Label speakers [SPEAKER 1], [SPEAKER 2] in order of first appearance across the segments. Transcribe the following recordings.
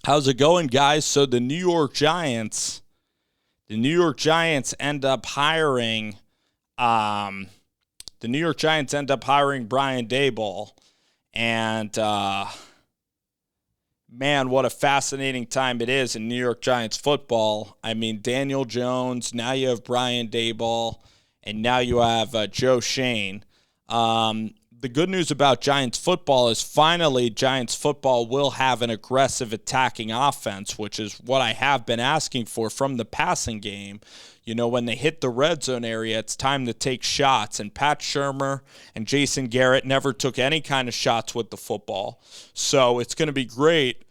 [SPEAKER 1] How's it going, guys? So the New York Giants end up hiring um the New York Giants end up hiring Brian Daboll, and man, what a fascinating time it is in New York Giants football. I mean, Daniel Jones, now you have Brian Daboll, and now you have Joe Schoen. The good news about Giants football is finally Giants football will have an aggressive attacking offense, which is what I have been asking for from the passing game. You know, when they hit the red zone area, it's time to take shots. And Pat Shurmur and Jason Garrett never took any kind of shots with the football. So it's going to be great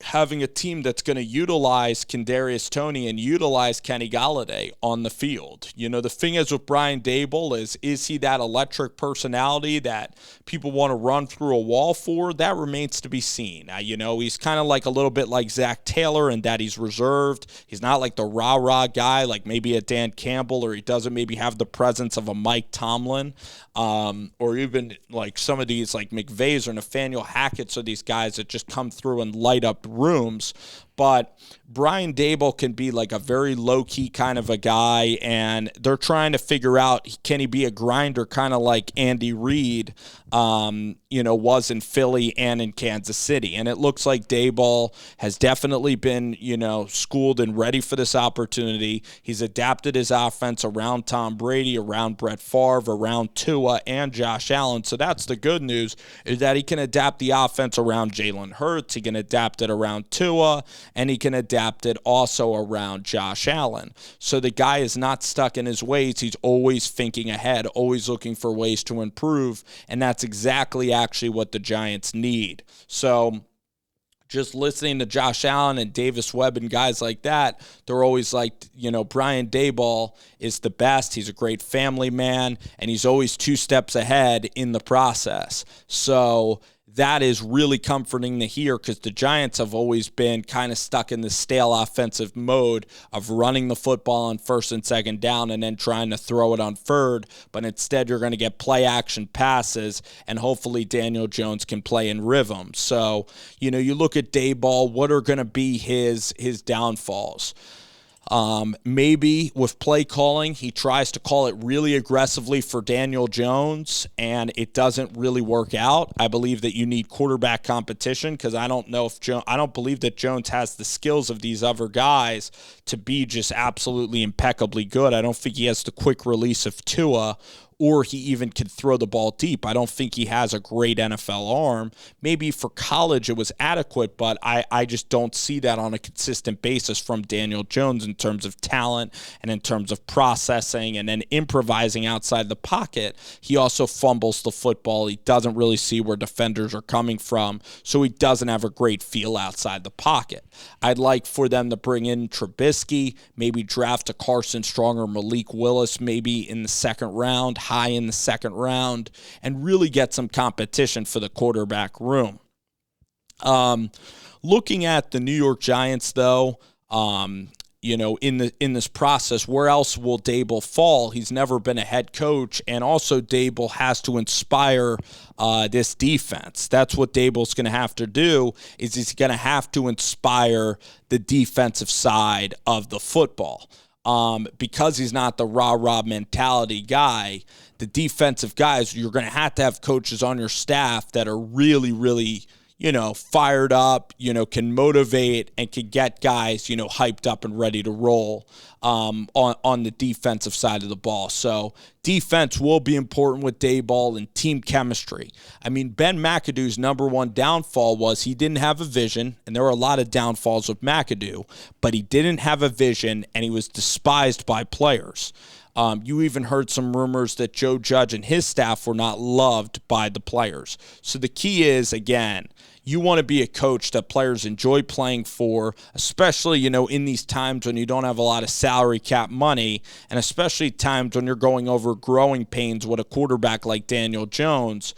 [SPEAKER 1] having a team that's going to utilize Kadarius Toney and utilize Kenny Golladay on the field. You know, the thing is with Brian Daboll is he that electric personality that people want to run through a wall for? That remains to be seen. You know, he's kind of like a little bit like Zach Taylor in that he's reserved. He's not like the rah-rah guy like maybe a Dan Campbell, or he doesn't maybe have the presence of a Mike Tomlin, or even like some of these like McVays or Nathaniel Hackett's, or these guys that just come through and light up rooms. But Brian Daboll can be like a very low-key kind of a guy, and they're trying to figure out, can he be a grinder kind of like Andy Reid, was in Philly and in Kansas City. And it looks like Daboll has definitely been, schooled and ready for this opportunity. He's adapted his offense around Tom Brady, around Brett Favre, around Tua, and Josh Allen. So that's the good news, is that he can adapt the offense around Jalen Hurts. He can adapt it around Tua, and he can adapt it also around Josh Allen. So the guy is not stuck in his ways. He's always thinking ahead, always looking for ways to improve, and that's exactly actually what the Giants need. So just listening to Josh Allen and Davis Webb and guys like that, they're always like, Brian Daboll is the best. He's a great family man, and he's always two steps ahead in the process. So that is really comforting to hear, because the Giants have always been kind of stuck in the stale offensive mode of running the football on first and second down and then trying to throw it on third. But instead, you're going to get play action passes, and hopefully Daniel Jones can play in rhythm. So, you look at Daboll, what are going to be his downfalls? Maybe with play calling, he tries to call it really aggressively for Daniel Jones, and it doesn't really work out. I believe that you need quarterback competition, because I don't believe that Jones has the skills of these other guys to be just absolutely impeccably good. I don't think he has the quick release of Tua, or he even could throw the ball deep. I don't think he has a great NFL arm. Maybe for college it was adequate, but I just don't see that on a consistent basis from Daniel Jones in terms of talent and in terms of processing and then improvising outside the pocket. He also fumbles the football. He doesn't really see where defenders are coming from, so he doesn't have a great feel outside the pocket. I'd like for them to bring in Trubisky, maybe draft a Carson Strong or Malik Willis maybe in the second round, high in the second round, and really get some competition for the quarterback room. Looking at the New York Giants, though, in this process, where else will Daboll fall? He's never been a head coach, and also Daboll has to inspire this defense. That's what Daboll's going to have to do, is he's going to have to inspire the defensive side of the football. Because he's not the rah-rah mentality guy, the defensive guys, you're going to have coaches on your staff that are really, really, fired up, can motivate and can get guys, hyped up and ready to roll on the defensive side of the ball. So defense will be important with Daboll, and team chemistry. I mean, Ben McAdoo's number one downfall was he didn't have a vision, and there were a lot of downfalls with McAdoo, but he didn't have a vision, and he was despised by players. You even heard some rumors that Joe Judge and his staff were not loved by the players. So the key is, again, you want to be a coach that players enjoy playing for, especially, in these times when you don't have a lot of salary cap money, and especially times when you're going over growing pains with a quarterback like Daniel Jones.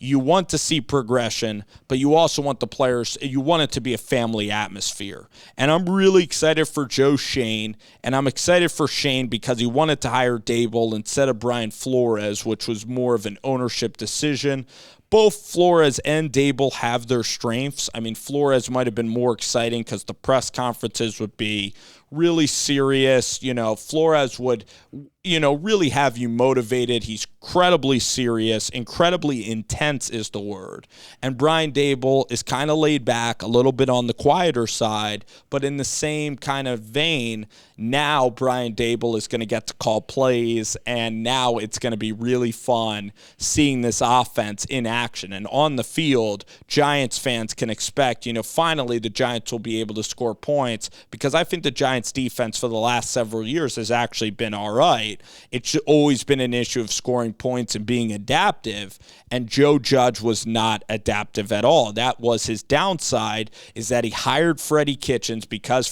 [SPEAKER 1] You want to see progression, but you also want the players, you want it to be a family atmosphere. And I'm really excited for Joe Schoen, and I'm excited for Schoen because he wanted to hire Daboll instead of Brian Flores, which was more of an ownership decision. both Flores and Dable have their strengths. I mean, Flores might have been more exciting because the press conferences would be really serious. You know, Flores would, really have you motivated. He's incredibly serious, incredibly intense is the word. And Brian Dable is kind of laid back, a little bit on the quieter side, but in the same kind of vein, now Brian Dable is going to get to call plays, and now it's going to be really fun seeing this offense in action. And on the field, Giants fans can expect, finally the Giants will be able to score points, because I think the Giants defense for the last several years has actually been all right. It's always been an issue of scoring points and being adaptive, and Joe Judge was not adaptive at all. That was his downside, is that he hired Freddie Kitchens because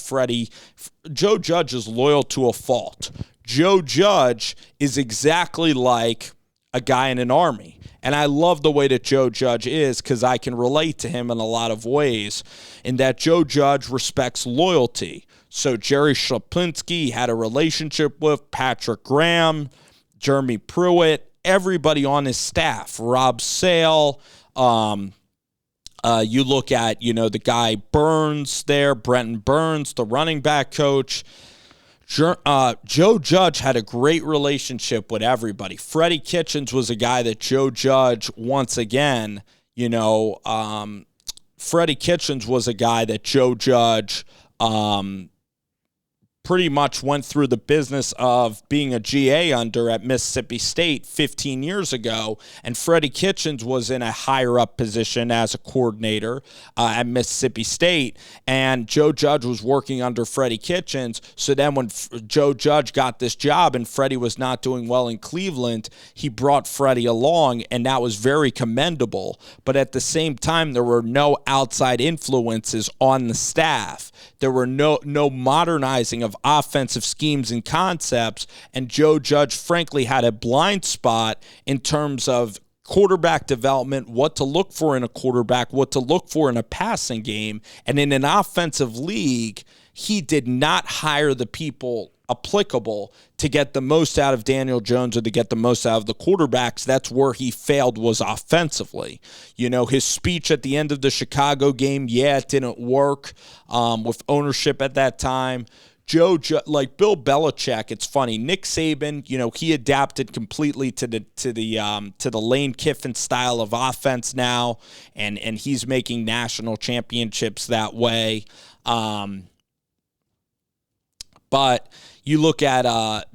[SPEAKER 1] Joe Judge is loyal to a fault. Joe Judge is exactly like a guy in an army. And I love the way that Joe Judge is, because I can relate to him in a lot of ways, in that Joe Judge respects loyalty. So Jerry Shaplinski had a relationship with Patrick Graham, Jeremy Pruitt, everybody on his staff, Rob Sale. You look at, the guy Burns there, Brenton Burns, the running back coach. Joe Judge had a great relationship with everybody. Freddie Kitchens was a guy that Joe Judge, once again, Freddie Kitchens was a guy that Joe Judge pretty much went through the business of being a GA under at Mississippi State 15 years ago, and Freddie Kitchens was in a higher up position as a coordinator at Mississippi State, and Joe Judge was working under Freddie Kitchens. So then when Joe Judge got this job and Freddie was not doing well in Cleveland, he brought Freddie along, and that was very commendable. But at the same time, there were no outside influences on the staff. There were no modernizing of offensive schemes and concepts, and Joe Judge, frankly, had a blind spot in terms of quarterback development, what to look for in a quarterback, what to look for in a passing game. And in an offensive league, he did not hire the people applicable to get the most out of Daniel Jones or to get the most out of the quarterbacks. That's where he failed, was offensively. His speech at the end of the Chicago game, it didn't work with ownership at that time. Like Bill Belichick, it's funny. Nick Saban, he adapted completely to the Lane Kiffin style of offense now, and he's making national championships that way. But you look at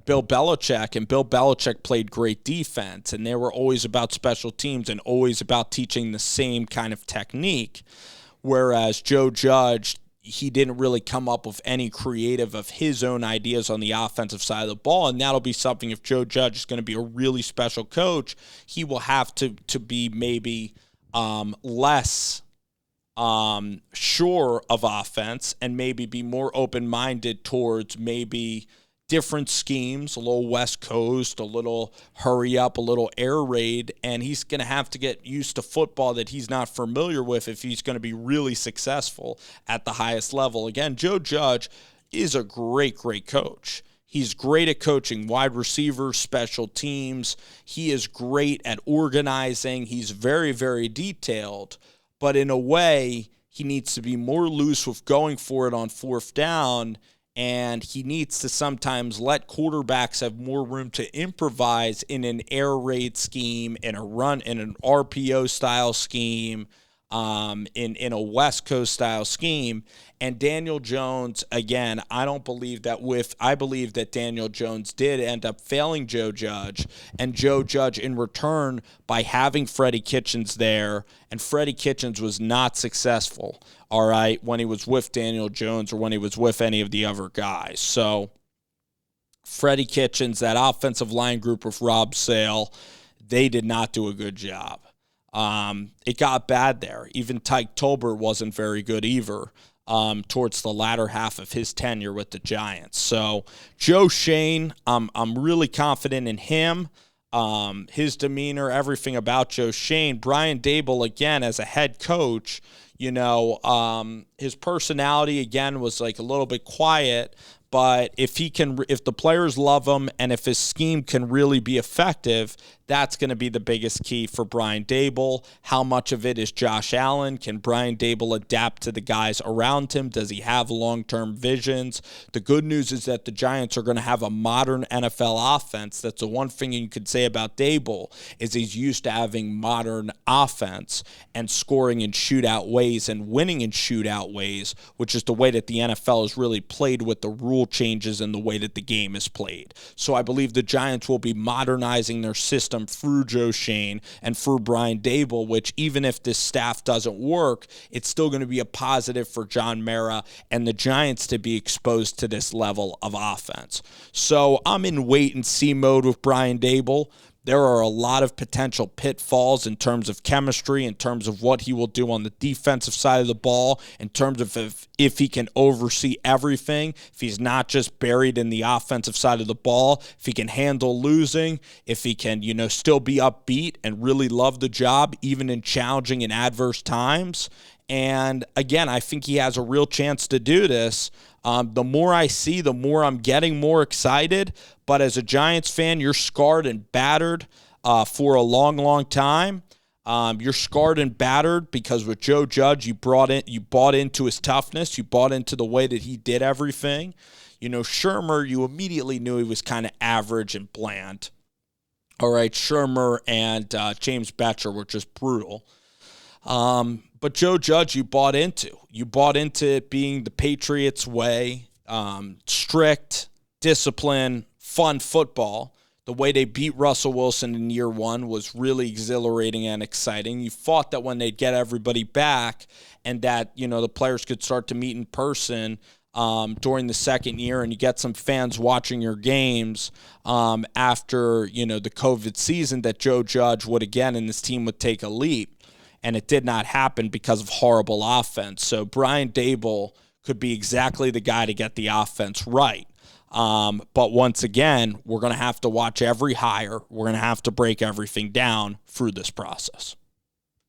[SPEAKER 1] Bill Belichick, and Bill Belichick played great defense, and they were always about special teams and always about teaching the same kind of technique, whereas Joe Judge, he didn't really come up with any creative of his own ideas on the offensive side of the ball, and that'll be something, if Joe Judge is going to be a really special coach, he will have to be maybe less sure of offense and maybe be more open-minded towards maybe different schemes, a little West Coast, a little hurry up, a little air raid, and he's going to have to get used to football that he's not familiar with if he's going to be really successful at the highest level. Again, Joe Judge is a great, great coach. He's great at coaching wide receivers, special teams. He is great at organizing. He's very, very detailed. But in a way, he needs to be more loose with going for it on fourth down, and he needs to sometimes let quarterbacks have more room to improvise in an air raid scheme, in a run, in an RPO style scheme, in a West Coast style scheme. And Daniel Jones, again, I believe that Daniel Jones did end up failing Joe Judge, and Joe Judge in return, by having Freddie Kitchens there, and Freddie Kitchens was not successful, all right, when he was with Daniel Jones or when he was with any of the other guys. So Freddie Kitchens, that offensive line group with Rob Sale, they did not do a good job. It got bad there. Even Tyke Tolbert wasn't very good either towards the latter half of his tenure with the Giants. So Joe Schoen, I'm really confident in him. His demeanor, everything about Joe Schoen. Brian Dable, again, as a head coach, his personality, again, was like a little bit quiet, but if the players love him and if his scheme can really be effective, That's going to be the biggest key for Brian Daboll. How much of it is Josh Allen? Can Brian Daboll adapt to the guys around him? Does he have long-term visions? The good news is that the Giants are going to have a modern NFL offense. That's the one thing you could say about Daboll, is he's used to having modern offense and scoring in shootout ways and winning in shootout ways, which is the way that the NFL has really played with the rule changes and the way that the game is played. So I believe the Giants will be modernizing their system through Joe Schoen and through Brian Daboll, which even if this staff doesn't work, it's still going to be a positive for John Mara and the Giants to be exposed to this level of offense. So I'm in wait-and-see mode with Brian Daboll. There are a lot of potential pitfalls in terms of chemistry, in terms of what he will do on the defensive side of the ball, in terms of if he can oversee everything, if he's not just buried in the offensive side of the ball, if he can handle losing, if he can, still be upbeat and really love the job, even in challenging and adverse times. And again, I think he has a real chance to do this. The more I see, the more I'm getting more excited. But as a Giants fan, you're scarred and battered for a long, long time. You're scarred and battered because with Joe Judge, you bought into his toughness. You bought into the way that he did everything. Shermer, you immediately knew he was kind of average and bland. All right, Shermer and James Betcher were just brutal. But Joe Judge, you bought into. You bought into it being the Patriots' way, strict, discipline, fun football. The way they beat Russell Wilson in year one was really exhilarating and exciting. You thought that when they'd get everybody back and that, the players could start to meet in person during the second year and you get some fans watching your games after, the COVID season, that Joe Judge would again and this team would take a leap. And it did not happen because of horrible offense. So Brian Daboll could be exactly the guy to get the offense right. But once again, we're going to have to watch every hire. We're going to have to break everything down through this process.